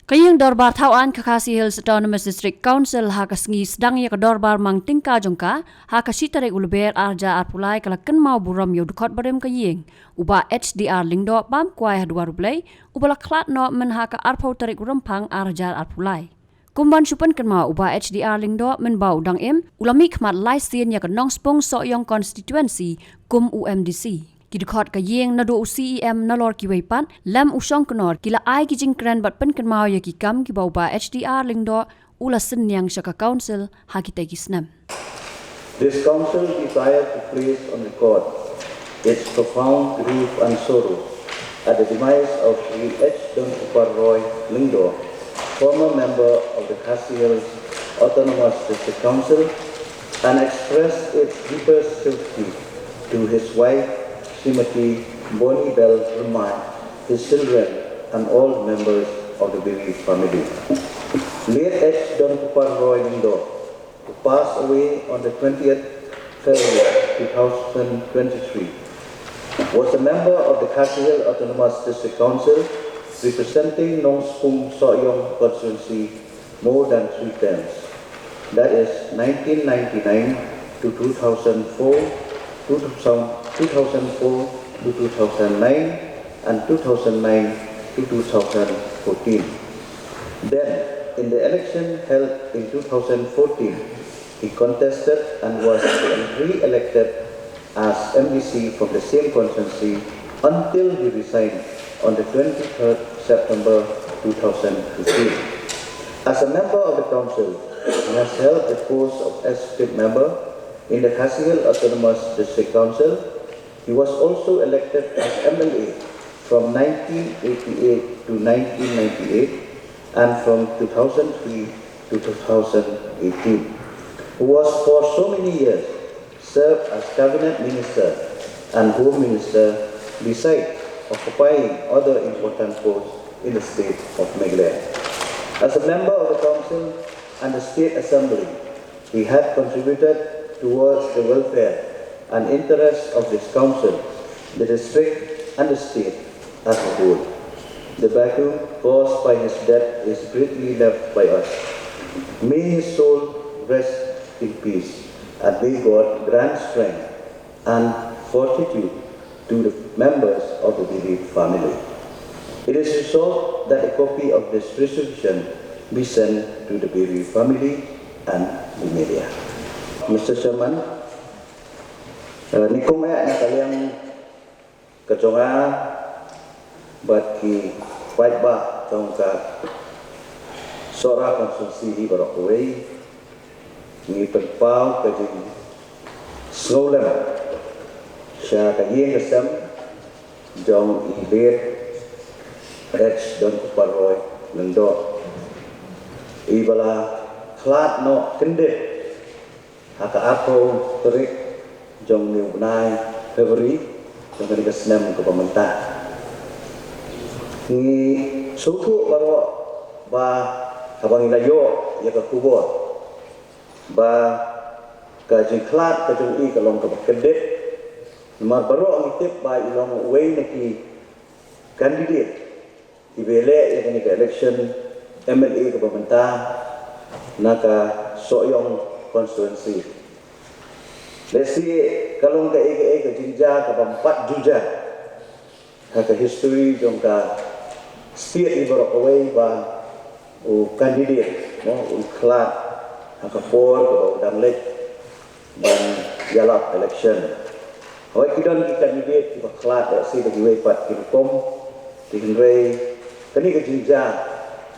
Kayang dorbar tauan Kakasi Hills Autonomous District Council hakasngi sedang ya ke dorbar mang tingka jongka hakasitare ulber arja arpulai kalakan mau buram yo dukot barem kayeng uba HDR lingdo pam kuai hadua rublai ubala klat no men haka arpau tarik urempang arja arpulai. Kumban supan kan mau uba HDR lingdo men bau dang ulami khmat lai sien ya ke nong spong so yong constituency kum UMDC. Kidukot kayeng na do CEM na lor kiwaipan lam usong kenor kila ai kijing kran bat pen kan mau ya ki kam ki bau ba HDR lingdo ula senyang syaka council hakita kisnam. This council desired to place on record its profound grief and sorrow at the demise of Sri H. Don Upar Roy Lingdo, former member of the Khasi Hills Autonomous District Council, and express its deepest sympathy to his wife, Srimati Boni Bell Rumai, his children, and all members of the bereaved family. Late H. Don Upar Roy Lingdo, who passed away on the 20th February 2023, was a member of the Khasi Hills Autonomous District Council, representing Nong Spung Soyong constituency more than 3 terms. That is 1999 to 2004, 2004 to 2009, and 2009 to 2014. Then, in the election held in 2014, he contested and was re-elected as MDC from the same constituency until he resigned on the 23rd September 2015. As a member of the council, he has held the post of executive member in the Khasi Hills Autonomous District Council. He was also elected as MLA from 1988 to 1998 and from 2003 to 2018. Who was for so many years served as cabinet minister and home minister besides occupying other important posts in the state of Meghalaya. As a member of the council and the state assembly, he had contributed towards the welfare and interests of this council, the district and the state as a whole. The vacuum caused by his death is greatly left by us. May his soul rest in peace, and may God grant strength and fortitude to the members of the bereaved family. It is resolved that a copy of this resolution be sent to the bereaved family and the media. Mr. Chairman, ni kong na kaliang kajonga bat ki fight ba tong ka sora konstitusi barokway ni pagpaw ka jing snowlam siya kayeng kasam jong ilir H. Don Upar Roy Lingdo ibala klat no kendit haka ako terik jong ni unay February jong kaniga senam ke pemerintah ni suku baro ba habang ilayo ya ke kubur ba ka jing klat ka jong i kalong ka kendit nomor baro ang itip ba ilong way na ki candidate ibele ya kaniga election MLA ke pemerintah naka soyong constituency. Lesi kalong ka ege jinja ka pampat juja haka history jong ka state ibarok away ba o candidate no o klat haka por ko dang lek dan yalap election. Hoy kidon ki candidate ki klat si bagi way pat kikom tingray kani ka jinja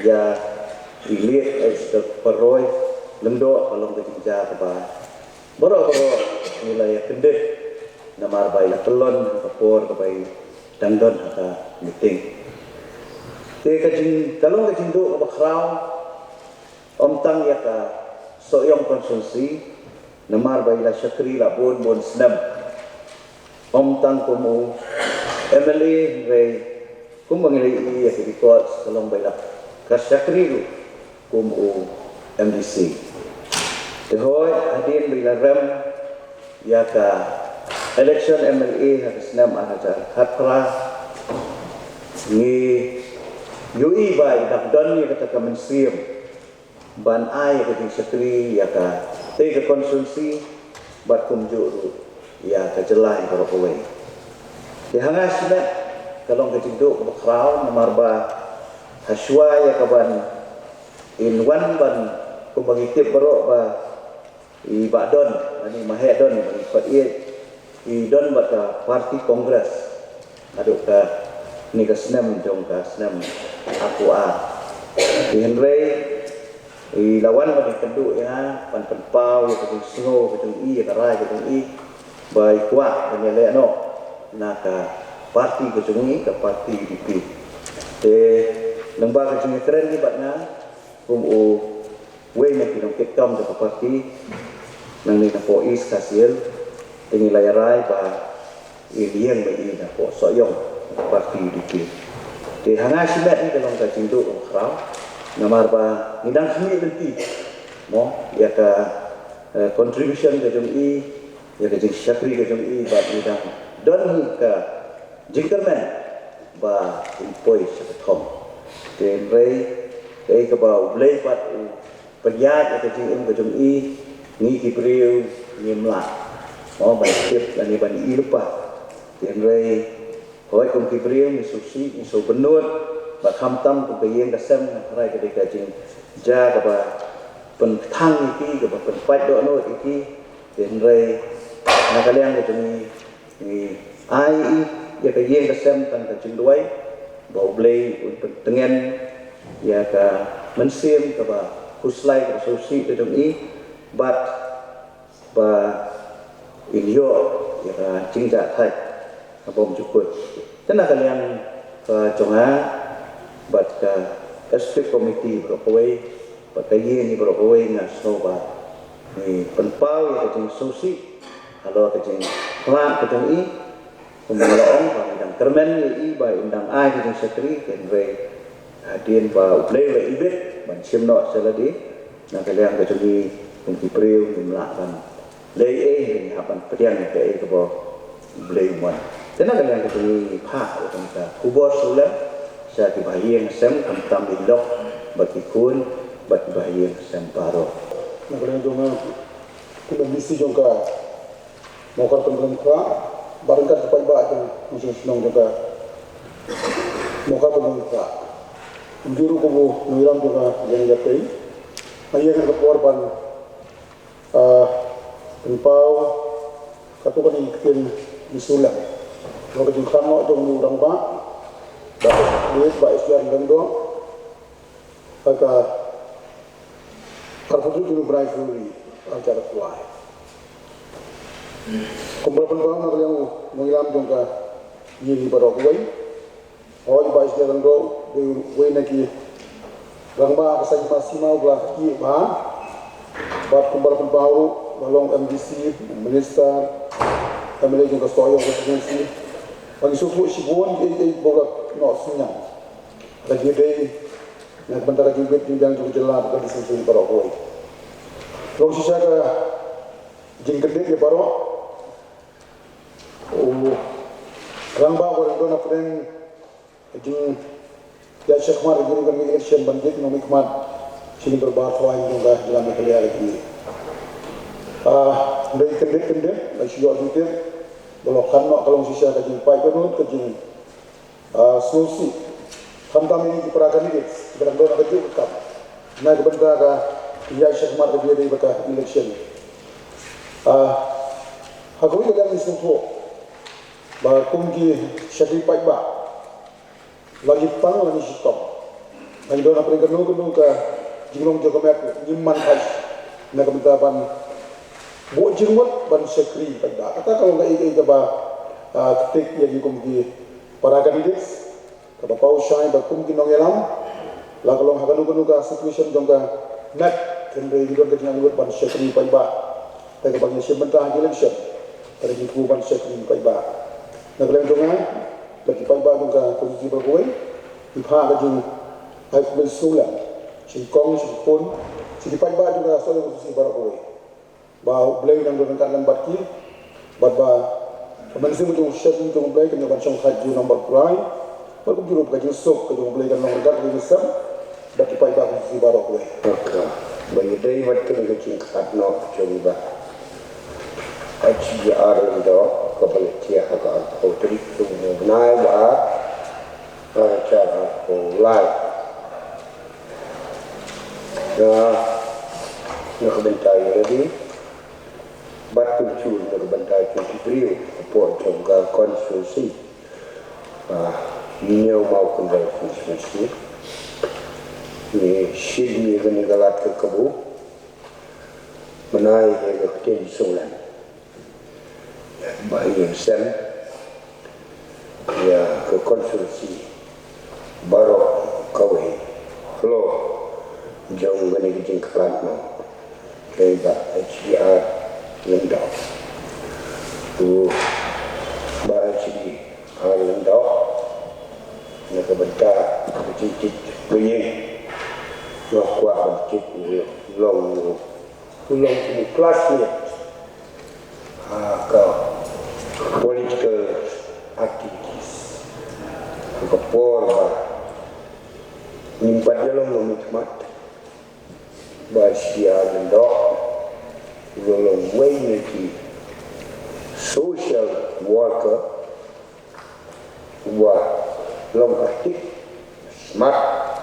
ya ilit as the paroy lendo kalong ka jinja ka ba boro nilai kendit namar bay la telon kapor ka bay dangdon ka meeting te ka jing kalong ka jindo ka bakraw omtang ya ka soyong konsulsi namar bay la syakri la bon snam omtang ko mo MLA ray kung mangilay iya ki records kalong bay la ka syakri ko mo MDC Tehoy adin bila rem ya ka election MLA habis nam ahajar hatra ni Yui ba idak don ya kata kemensiam ban ai ke sekretari ya ka te ke konsumsi bat kumju ya ka jelai ko ko we di hangas na kalong ke tindu ko kraw namar ba haswa ya ka ban in wan ban ko bagitip baro ba I badon ani mahedon bagi pat I don bata parti kongres aduk ka ni ka senam jong ka senam aku di Henry I lawan bagi kendu ya pan penpau ya ke snow ke I ka rai ke I bai kuat ni le no naka parti ke I ka parti DP te lembaga ke keren ni batna u we na kinong kitam ke parti nang ni na po is kasil tingi layarai ba iliang ba ina po soyong parti DP di hanga simet ni kalong ka cindu ukraw namar ba nidang sini nanti mo ya ka contribution ke jong I ya ka jing syakri ke jong I ba nidang don ka jingkerman ba impoi sa thom den rei kai ka ba blai pat penjat ke jing ke jong I ni kipriu ni mla mo ba tip la ni ban I lupa den rei hoi kum kipriu ni susi ni so benut ba kham tam ku bayeng ka sem na rai ka ka jing ja ka ba pen thang iki ka ba pen pat do no iki den rei na ka leng ka ni ai ya ka yeng ka sem tan ka jing duai ba blai pen tengen ya ka mensim ka ba kuslai ka susi ka jong I but ba ilio ya ka jingja thai abom jukut tena kalian ka jonga bat ka aspect committee berkoi bat kaye ni berkoi nga snow ba ni penpau ya ka jing susi halo ka jing klan ka jong I kumalaong ba indang kermen I ba indang ai ka jing sekretari ken re hadin ba ublei ba ibet ban simno seladi na kalian ka jong I kung kipriu ni melakan lei ni hapan pedian ke ke bo blei mon tena kalian ke ni pha tong ka kubor sula sa ki bahiyeng sem kam tam indok bati kun bati bahiyeng sem paro na kalian jong ku misi jong ka mo ka tong ka barang ka pai ba jong musim senong jong ka mo ka tong ka nduru ko mo niram jong ka yang japai ayang ka korban penpau katukan ikin disulam kalau kita kamu dong orang ba duit ba istiar dong kata kartu dulu berai furi acara kuai kumpul penpau nak yang mengilam dong ka yiri barok kuai oh ba istiar dong kuai naki orang ba kasih masih mau belah ki ba bat kumpul penpau balong MDC, minister, kami juga soal presidensi. Bagi suku sibuan ini bolak nosinya. Lagi day, nak bentar lagi bet yang juga jelas bagi susu para koi. Kalau sisa ke jingkedek ya para, orang bawa orang tu nak friend jing ya syakmar jing kan election bandit nomik mat sini berbahawa yang juga dalam negara lagi. Dari kendek masih jual duit, kalau kanak kalau sisa kajing pai penut kajing solusi, kami ini diperakan ini, berangkat nak kajing kam, nak bentar ka ia syakmat dia dari bekas election. Aku ini kadang istimewa, bahawa kunci syakri pai ba, lagi pang lagi stop, lagi dona peringkat nunggu ka jinglong jaga mek nyiman khas, nak bentar pan buat jenggot ban sekri pada kata kalau nggak itu ba ketik yang dikum di para kandidat kata pau syai ba kum ki nongelam la kalau hakan nu ka situation jongga nak kendai di don kenyang ban sekri pada tapi bagi sementara election pada di ban sekri pada nak lain jonga bagi pada jongga posisi berkuai di pha ka jing ai ben sula si kong si pun si pada juga soal posisi berkuai bahawa beliau yang berangkat lambat ki, bahawa kementerian untuk syarikat untuk beliau kena bancang haji nombor kurai, Baru juru kaji sok kaji boleh kan nomor kat boleh sam, dah kipai bagus si baru boleh. Maka bagi dari waktu kaji katno coba HDR itu kepala cia agak otorik tu naik cara polai. Nak bentai lagi, batu curi nak bentai cuci beriu, apa juga konstruksi. Ini mau kembali konstruksi. Ini sini kena galat ke kebu, menaik ke kiri solan. Bayi sen, ya ke konstruksi, baru kawin, flow, jauh kena kejeng kelan no. Kaya HDR lendak tu bah HDR lendak nak bentar kecil bunyi nak kuat kecil long semua kelasnya ke political activities ke por nimpat dalam memikmat HDR lendak rolong way niki social worker buat long aktif smart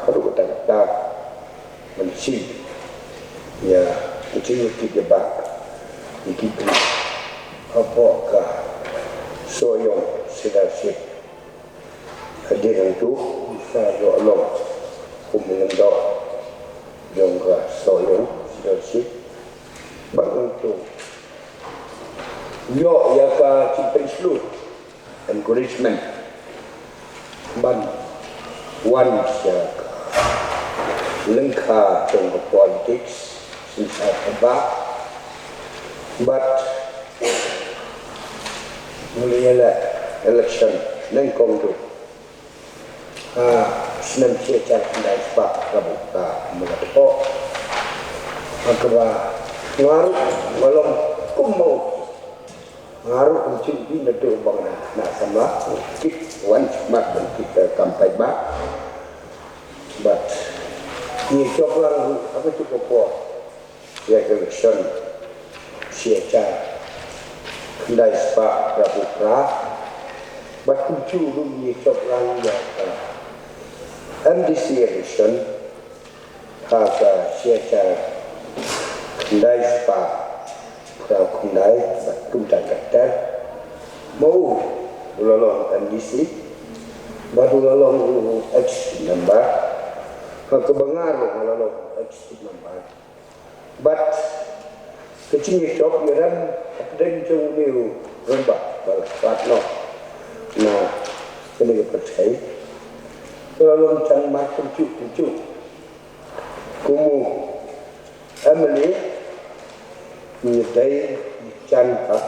kalau kata mencik ya kecil kita bak kita apakah soyong sedasip hadir itu bisa rolong kumendak jongga soyong sedasip bangun tu yo ya ka cipen seluruh encouragement ban wan sia lengkap dengan politics susah tebak but mulailah election lengkong tu senam cia kendai sebab kabuka melatok maka ngaruh walau kumau ngaruh kuncing di negeri bang nak sama kit wan smart dan kita kampai bak but ni coklang apa tu popo ya election sia kendai sebab kabuka but kuncu ni coklang ya MDC election kata sia kendai spa kalau kendai batu dan kata mau lolong MDC baru lolong X number kebengaruh lolong X number but kecil job yaran dan jauh ni rembak balat no nah kena percaya lolong can macam cucu kumu Emily nyedai cantik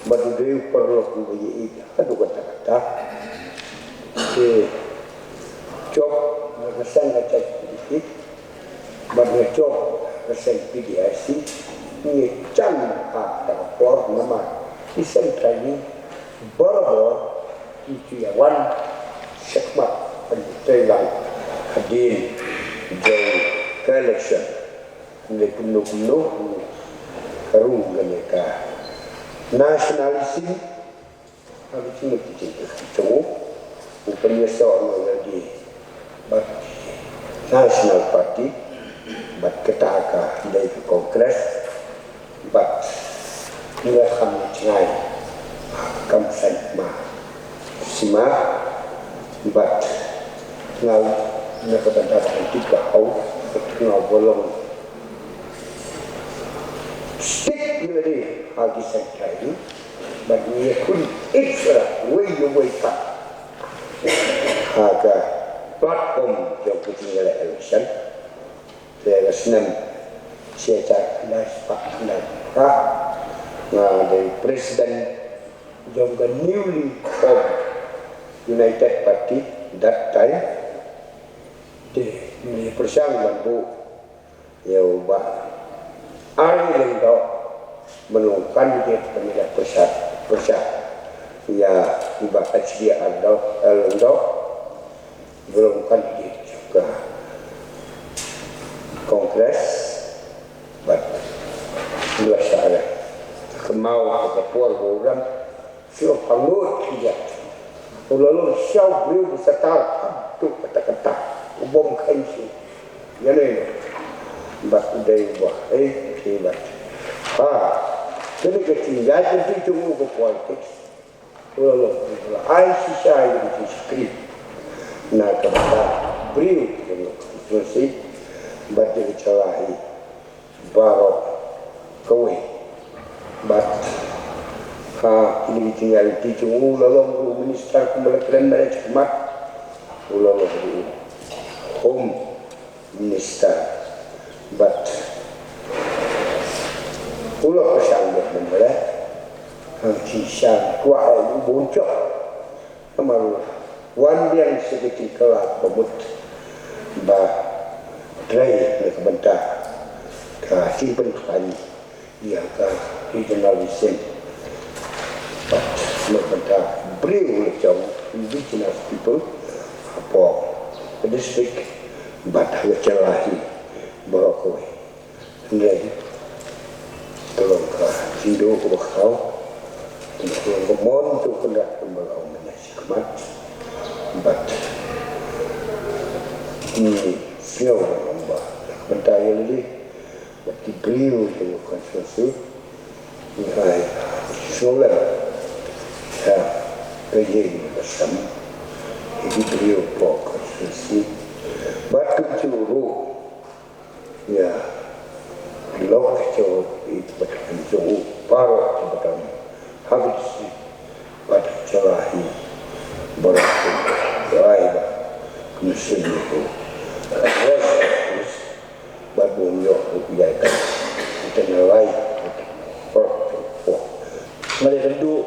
berdiri perlu kuyi aduh kata-kata job resign aja sedikit berjob resign PDIC ni cantik atau por nama isen training boro itu ya wan sekmat penjualan hadir jauh ke election ni penuh karung mereka nasionalisme habis ini kita tahu upaya seorang lagi bat national party bat ketaka dari kongres bat nggak kami cengai kamsan ma sima bat ngau nak berdapat tiga au ngau bolong stick really hagi sekali but we could extra way you wake up haga platform yang punya election saya senang saya cakap pak nak dari presiden juga newly formed United Party that time di persaingan bu ya ubah hari lengkap menungkan dia pemilihan persat ya iba HDR dok belum kandidat juga kongres but dua syarat kemau kepor orang siapa pangut dia lalu siapa beliau beserta tu kata-kata ubom kainsi ya ni but day wah kibat jadi ketinggalan jadi tunggu ke politik lalu ai sisai di skrip nak kata beliau konstitusi baca celahi baru kowe bat ini tinggal di tunggu lalu minister pembelajaran dari cemat lalu home minister but ulah kesal benar kisah kuat itu bocor kemaru wan yang sedikit kelak bebut bah dray nak bentar kasih pentuan dia ke regionalism but nak bentar beliau jauh indigenous people apa district but celahi borokoi jadi tolong ke hidup kau untuk kemon tu kena kembali menjadi kemat but ini siapa nombor bentar lagi bagi beliau tu konstitusi ini soalan ya kerja bersama ini beliau pok konstitusi batu curu ya lok curu itu betul curu parah betul habis batu cerahi berakun beraiba musim itu terus babunya rupiahkan kita nilai Mari tentu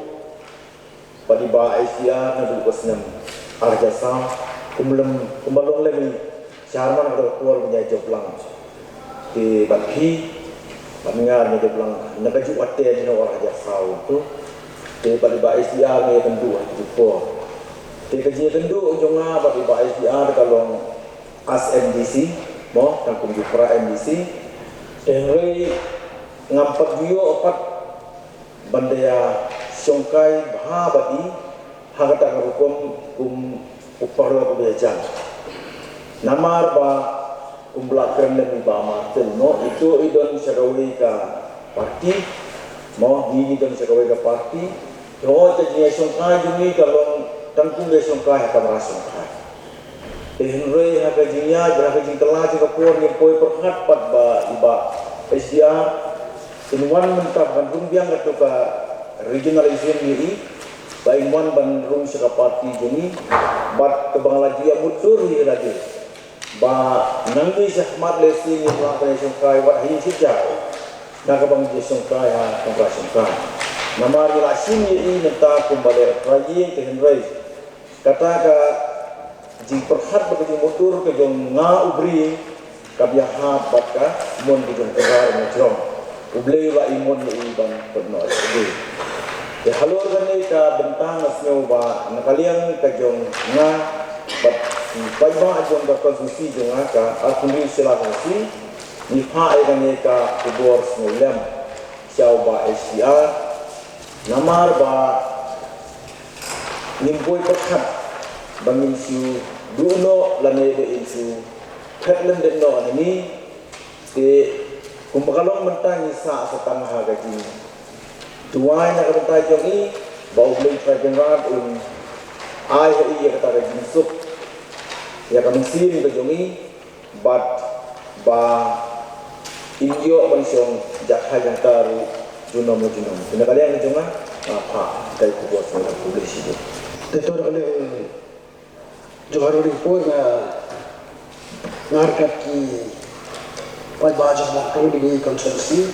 pada bahasa Asia nanti kosnya harga saham kumbalong lagi Syaman atau keluar menjadi joplang di bagi mendengar menjadi joplang nak jual teh ni orang harga saham tu di pada bahasa Asia ni tentu itu pun di kerja tentu jangan pada bahasa Asia kalau ASMDC mo tanggung jupra MDC dengan ngampat bio opat bandaya songkai bahabadi hagata hukum uparo kebijakan namar ba umblakan dan ba martel no itu idon sagawi ka parti mo ni idon sagawi ka parti yo jadi songkai juni kalau tangkung dia songkai akan rasongkai henry hagajinya hagaji telah juga por ni poi perhat pat ba iba SDR Inwan mentap bandung biang atau ke regionalism ini, baik inwan bandung sekapati jeni, bat kebangladesh mutur ini lagi, ba nanti sahmat lesi ni pelak songkai wat hin sejak, nak kebangladesh songkai ha kembali songkai. Nama relasi ini mentap kembali raji ke henry, kata ke jing perhat begitu mutur ke jong nga ubri, kabiah bat ka mon ke jong kegar menjong. Ublay wa imun ni ibang pernah jadi. Ya halur gani ka bentang asnyo ba nakaliang ka jong nga bat paiba jong ka konstitusi jong ka akuni sila konstitusi ni pa ay gani ka kubor snolem siaw ba SDR namar ba nimboy perkat bangin siu duno lane de insu katlen den no ani te kung makalong mentang isa sa tangha gaji tuway na kabantay yung baog lang traging rad ay iya kata gaji sup ya kaming siri ka yung but ba inyo man siyong jakhay ang taru junom pinakalian na yung pa kay kubos na publisito dito na kaling joharo rin po na ngarkat ki pai baja waktu di konstitusi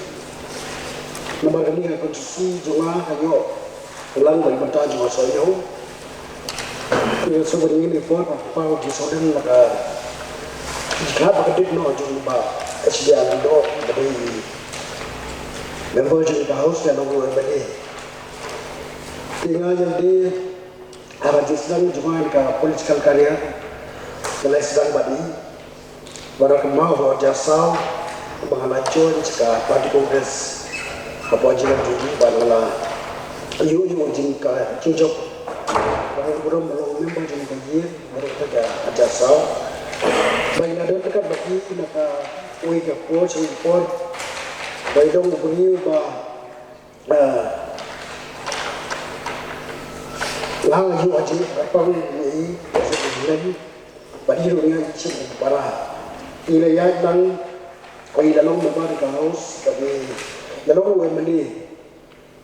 nomor ini konstitusi juga ayo ulang dari bentar juga saya so ini report apa di sodan maka jika begitu no juga SDR do dari member di house dan nomor MBA tinggal yang di arah sedang cuma ke political career kalau sedang badi baru kemau jasa mengalacun jika parti kongres apa jiran judi bangala ayu jingka cinjok baru belum memang jingka ye baru kita jasa baik ada dekat bagi naka ui ke por singapore baik dong beri lang yu aji apa ni sebenarnya bagi dunia cip para ila ya nang koi dalam memar kaos tapi dalam wemeni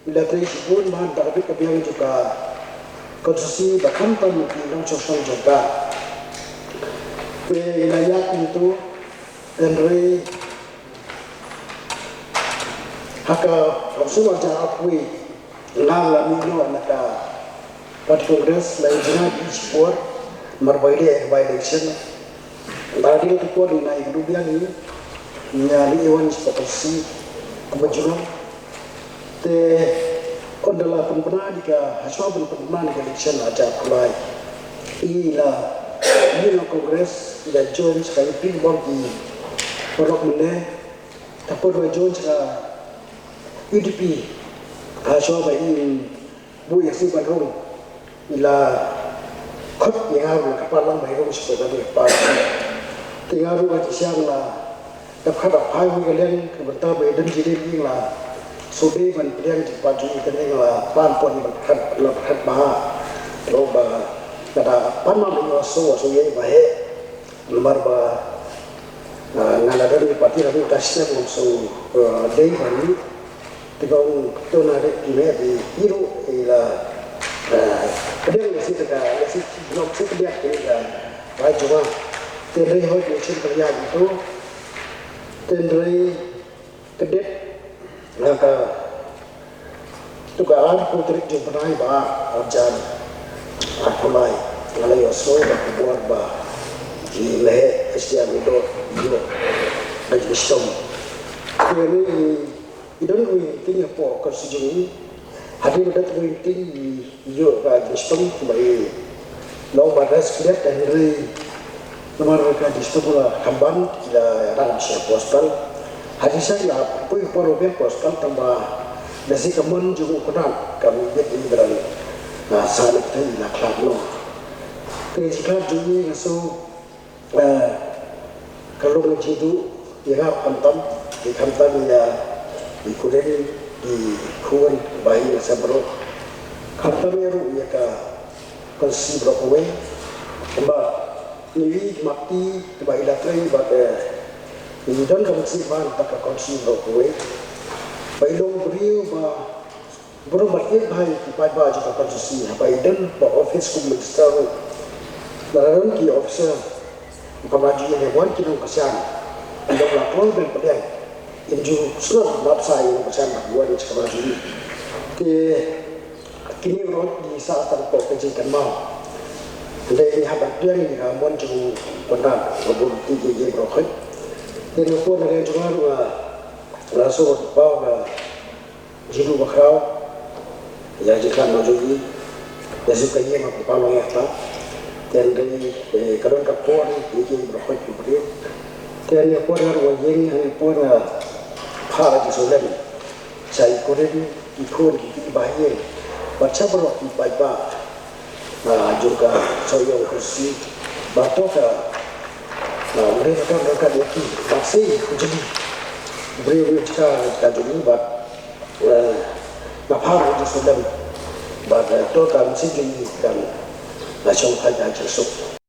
bila tersebut bahan tapi kebiang juga konstruksi bahkan tamu dalam sosial juga wilayah itu Henry haka semua cara akui ngala mino naka parti kongres lain jina di sport marbaide by election tadi itu pun naik dubian ini nyali iwan seperti kebetulan te ondala pernah jika hasil pernah di election aja mulai ila ini kongres dan John sekali pin bagi orang mana tapi dua John sekali UDP hasil bagi bu yang si bandung ila kot yang harus kepala bayi seperti itu parti tinggal rumah siang lah dapat apa yang kalian kebetulan bayi dan jadi ini lah sudah menjadi paju ikan ini lah pampun berkat bah loba kada panma menyoso ye bahe lembar ba ngaladan di pati rabi kasnya langsung dei bani tigong to na de ime di iru ila kadang si tega si blok si dia ila rajwa tendai hoi election kerja itu tendai kedet ngaka tugaan putrik jumpai ba arjan akulai ngalai oso buat bah di leher setiap itu yo lagi sistem ini idon tinggal po konstitusi hadir pada tinggi yo lagi sistem kembali law batas kiat dan dari nomor lagi sistem lah kamban tidak ada siapa postal hadir saya punya program postal tambah nasi kemun juga kenal kami jadi berani nah saat itu nak lalu ketika jadi so kalau begitu ya kantam di kantam ya di kulen di kuan bayi sabro kantam ya ya ka konsi brokowe mbak ni mati bayi datang pada ini dan konsi ban tak konsi brokowe bayi long beriu ba belum berakhir bahagian tipai baju kapal susi apa idan ba office kuminister dalam ki officer pemaju yang hewan kini kasihan tidak lapor dan pedang inju surat lapsai yang kasihan buat di kapal susi kini road di saat terpok kejikan mau dari habat dia ni ramon jeng pendam robot tinggi broken dan pun ada yang juga langsung bawa jiru bakrau ya jika maju ya suka ia mampu kalau ya tak dan dari kadang kapor ini berhut juga dan yang pun harus yang pun hal di solan saya koren ikut bahaya baca berwaktu baik juga saya kursi batok mereka itu masih jadi beri jika jadi napar di solan pada to kami sendiri dan nasional saja